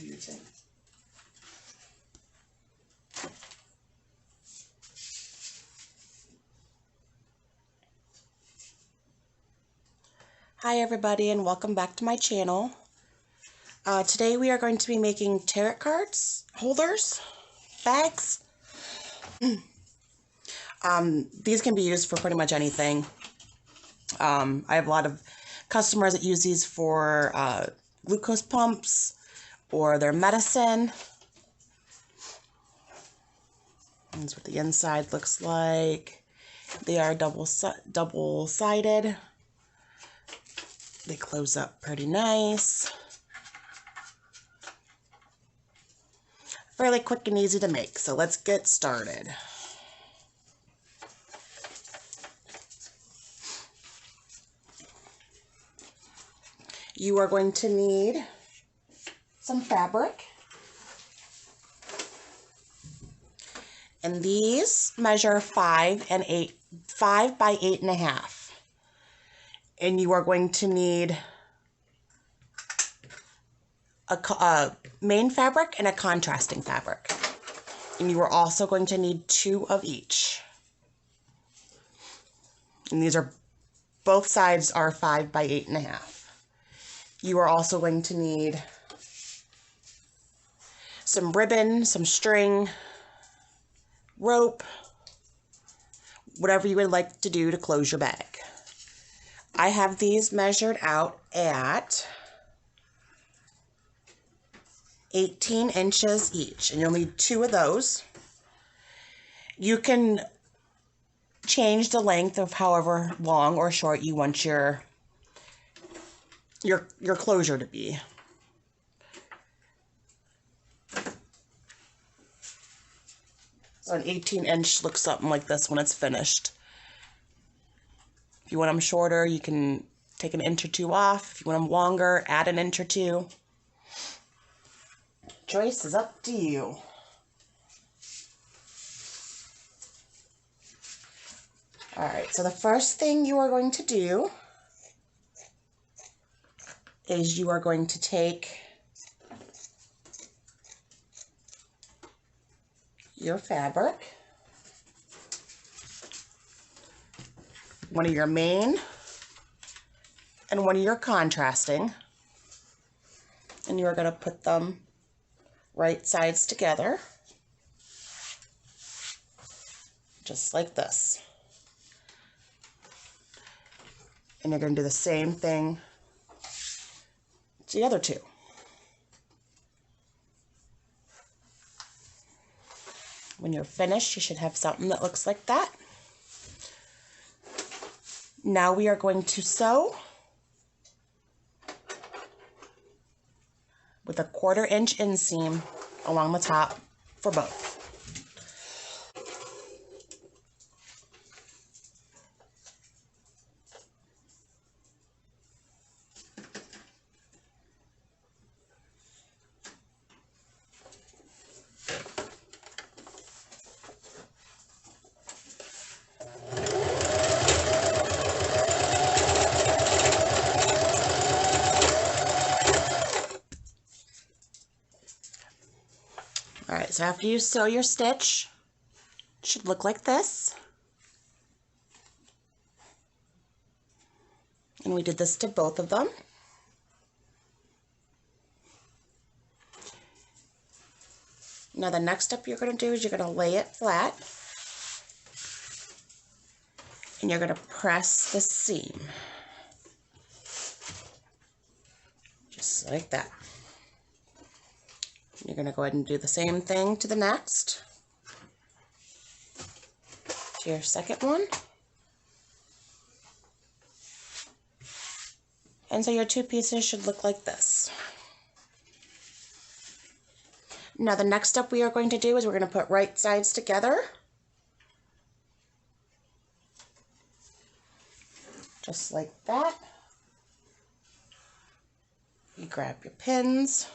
Do your thing. Hi everybody, and welcome back to my channel. Today we are going to be making tarot cards, holders, bags. These can be used for pretty much anything. I have a lot of customers that use these for glucose pumps or their medicine. That's what the inside looks like. They are double-sided. They close up pretty nice. Fairly quick and easy to make, so let's get started. You are going to need some fabric. And these measure 5 by 8.5. And you are going to need a main fabric and a contrasting fabric. And you are also going to need 2 of each. And these are, both sides are 5 by 8.5. You are also going to need some ribbon, some string, rope, whatever you would like to do to close your bag. I have these measured out at 18 inches each, and you'll need 2 of those. You can change the length of however long or short you want your closure to be. So an 18-inch looks something like this when it's finished. If you want them shorter, you can take an inch or 2 off. If you want them longer, add an inch or 2. Choice is up to you. Alright, so the first thing you are going to do is you are going to take your fabric, one of your main and one of your contrasting, and you're going to put them right sides together, just like this. And you're going to do the same thing to the other 2. When you're finished, you should have something that looks like that. Now we are going to sew with a 1/4 inch inseam along the top for both. Alright, so after you sew your stitch, it should look like this. And we did this to both of them. Now the next step you're going to do is you're going to lay it flat. And you're going to press the seam. Just like that. You're going to go ahead and do the same thing to the next, to your second one. And so your 2 pieces should look like this. Now the next step we are going to do is we're going to put right sides together. Just like that. You grab your pins.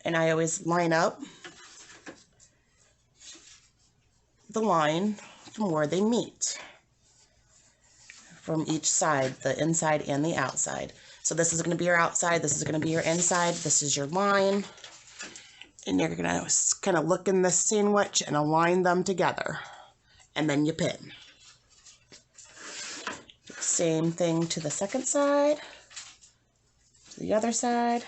And I always line up the line from where they meet, from each side, the inside and the outside. So this is going to be your outside, this is going to be your inside, this is your line. And you're going to kind of look in this sandwich and align them together. And then you pin. Same thing to the second side, to the other side.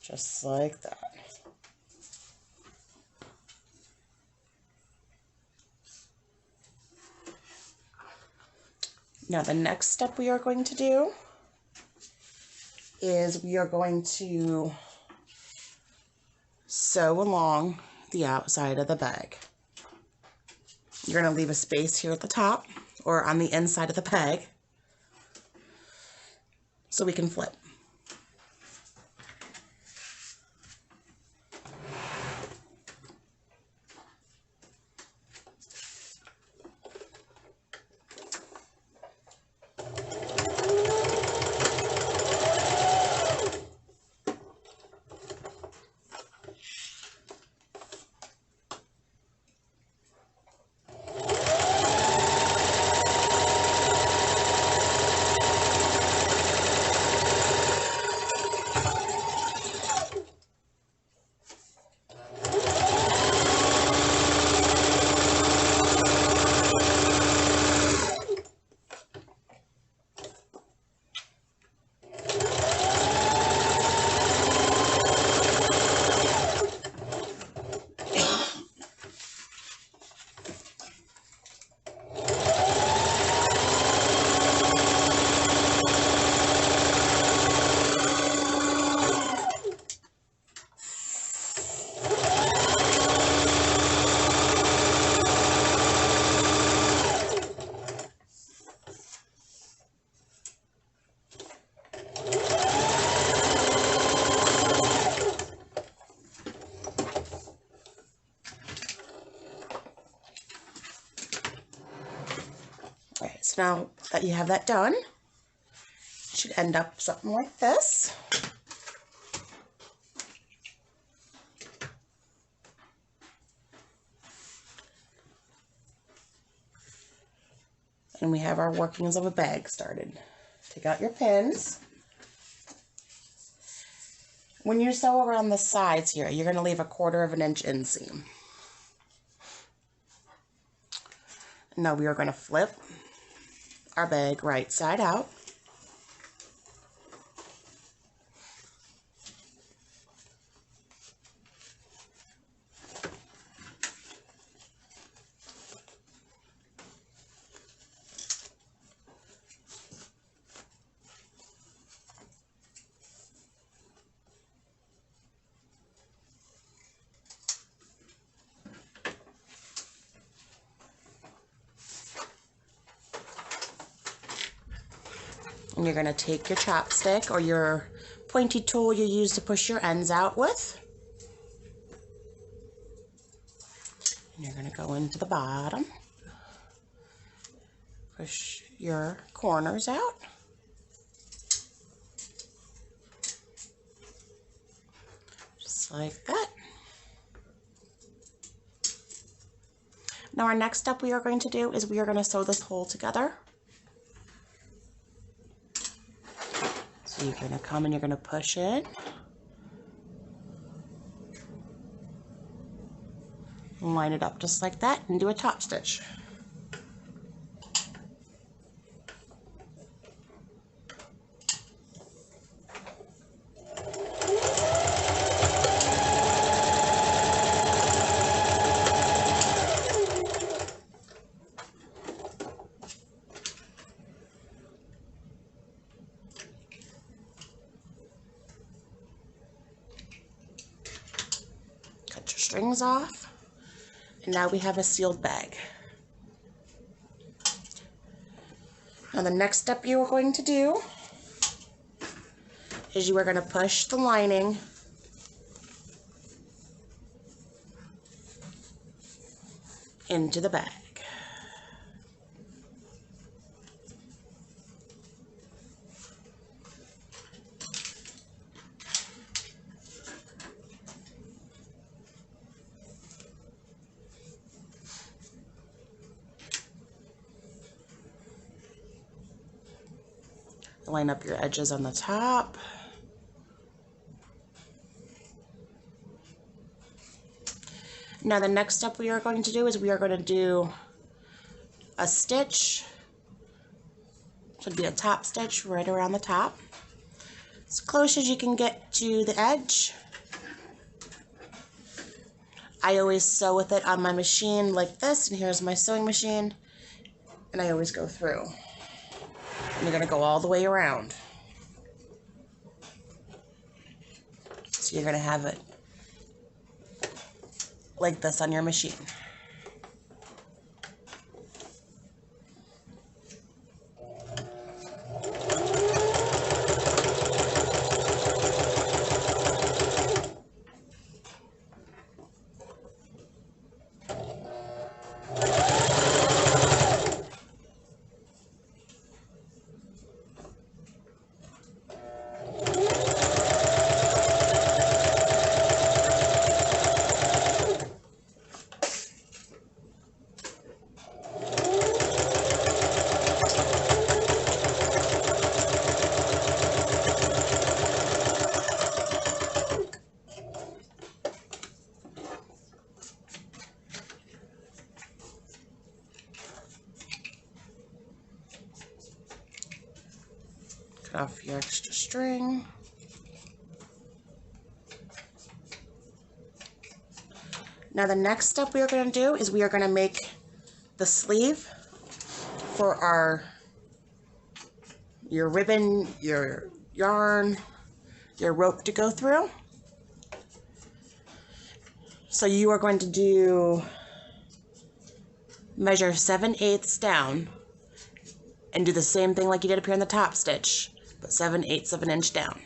Just like that. Now the next step we are going to do is we are going to sew along the outside of the bag. You're going to leave a space here at the top or on the inside of the bag so we can flip. Alright, so now that you have that done, it should end up something like this. And we have our workings of a bag started. Take out your pins. When you sew around the sides here, you're going to leave a 1/4 of an inch inseam. Now we are going to flip our bag right side out. And you're going to take your chopstick or your pointy tool you use to push your ends out with. And you're going to go into the bottom. Push your corners out. Just like that. Now our next step we are going to do is we are going to sew this hole together. So you're going to come and you're going to push it. And line it up just like that and do a top stitch. Cut your strings off, and now we have a sealed bag. Now the next step you are going to do is you are going to push the lining into the bag. Line up your edges on the top. Now the next step we are going to do is we are going to do a stitch. Should be a top stitch right around the top, as close as you can get to the edge. I always sew with it on my machine like this, and here's my sewing machine, and I always go through. And you're going to go all the way around. So you're going to have it like this on your machine. Cut off your extra string. Now the next step we are going to do is we are going to make the sleeve for your ribbon, your yarn, your rope to go through. So you are going to measure 7/8 down and do the same thing like you did up here in the top stitch, but 7/8 of an inch down.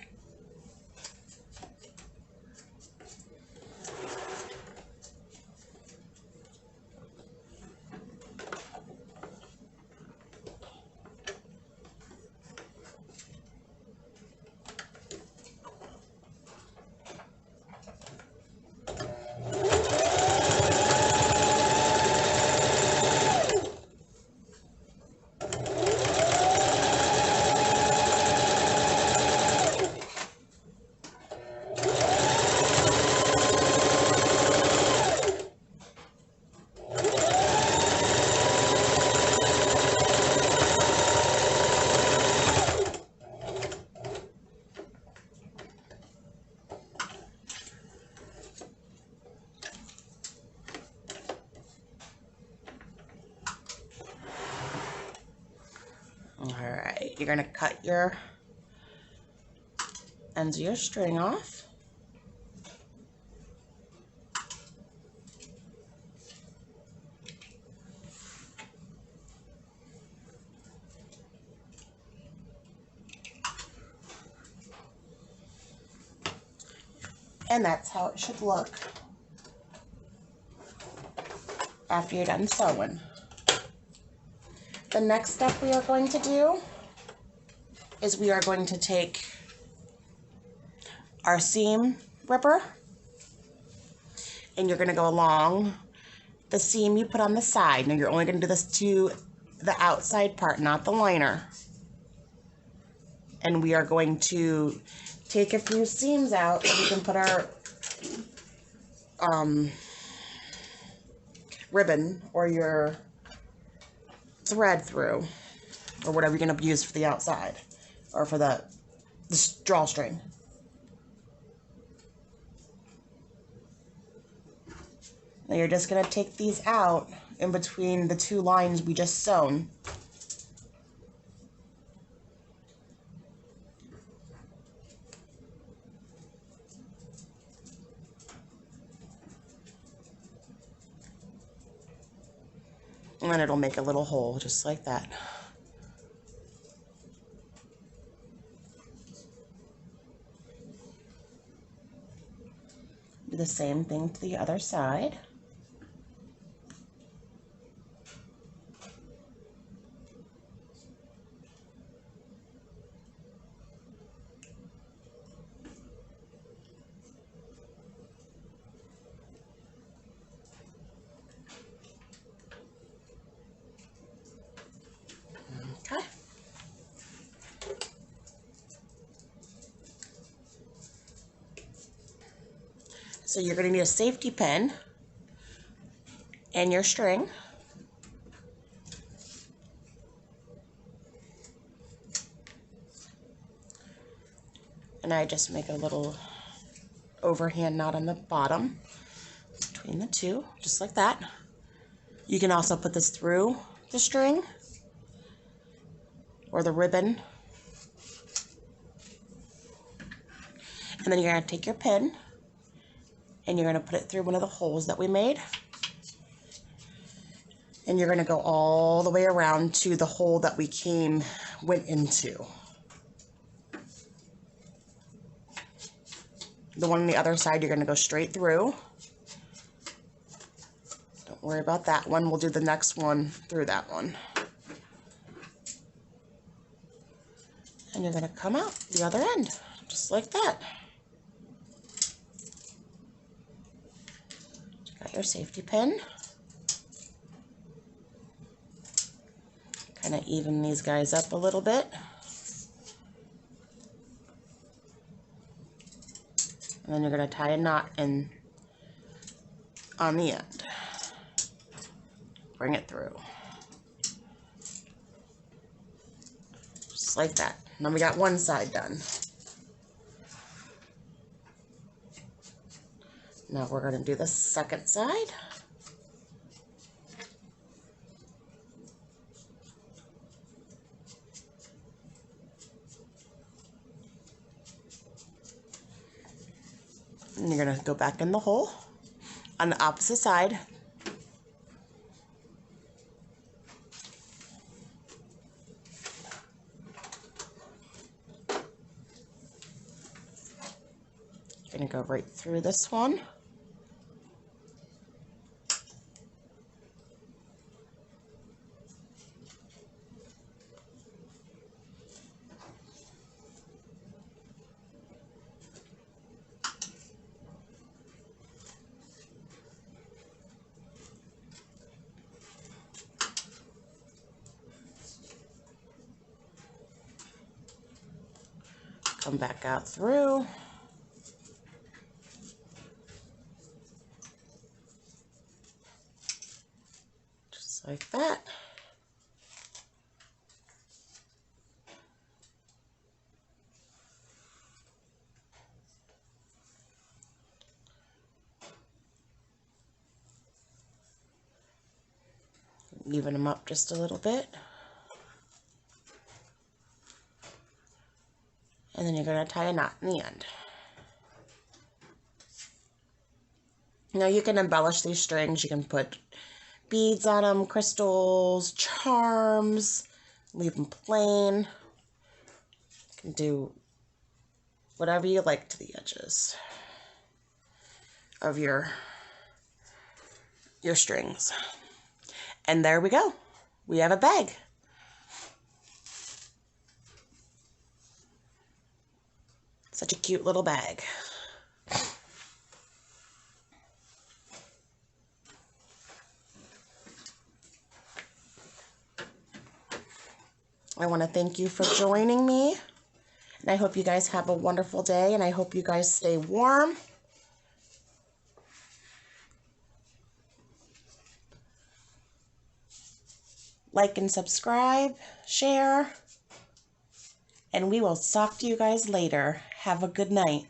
Alright, you're going to cut your ends of your string off. And that's how it should look after you're done sewing. The next step we are going to do is we are going to take our seam ripper and you're going to go along the seam you put on the side. Now you're only going to do this to the outside part, not the liner. And we are going to take a few seams out so we can put our ribbon or your thread through, or whatever you're going to use for the outside or for the drawstring. Now you're just going to take these out in between the two lines we just sewn. And then it'll make a little hole just like that. Do the same thing to the other side. Okay. So you're going to need a safety pin and your string. And I just make a little overhand knot on the bottom between the two, just like that. You can also put this through the string or the ribbon. And then you're going to take your pin and you're going to put it through one of the holes that we made. And you're going to go all the way around to the hole that we went into. The one on the other side, you're going to go straight through. Don't worry about that one. We'll do the next one through that one. And you're going to come out the other end, just like that. Got your safety pin. Kind of even these guys up a little bit. And then you're going to tie a knot in on the end. Bring it through. Just like that. Now we got one side done. Now we're going to do the second side. And you're going to go back in the hole on the opposite side. You're going to go right through this one. Come back out through. Just like that. Even them up just a little bit. And then you're going to tie a knot in the end. Now you can embellish these strings. You can put beads on them, crystals, charms, leave them plain. You can do whatever you like to the edges of your strings. And there we go. We have a bag. Such a cute little bag. I want to thank you for joining me. And I hope you guys have a wonderful day. And I hope you guys stay warm. Like and subscribe, share. And we will talk to you guys later. Have a good night.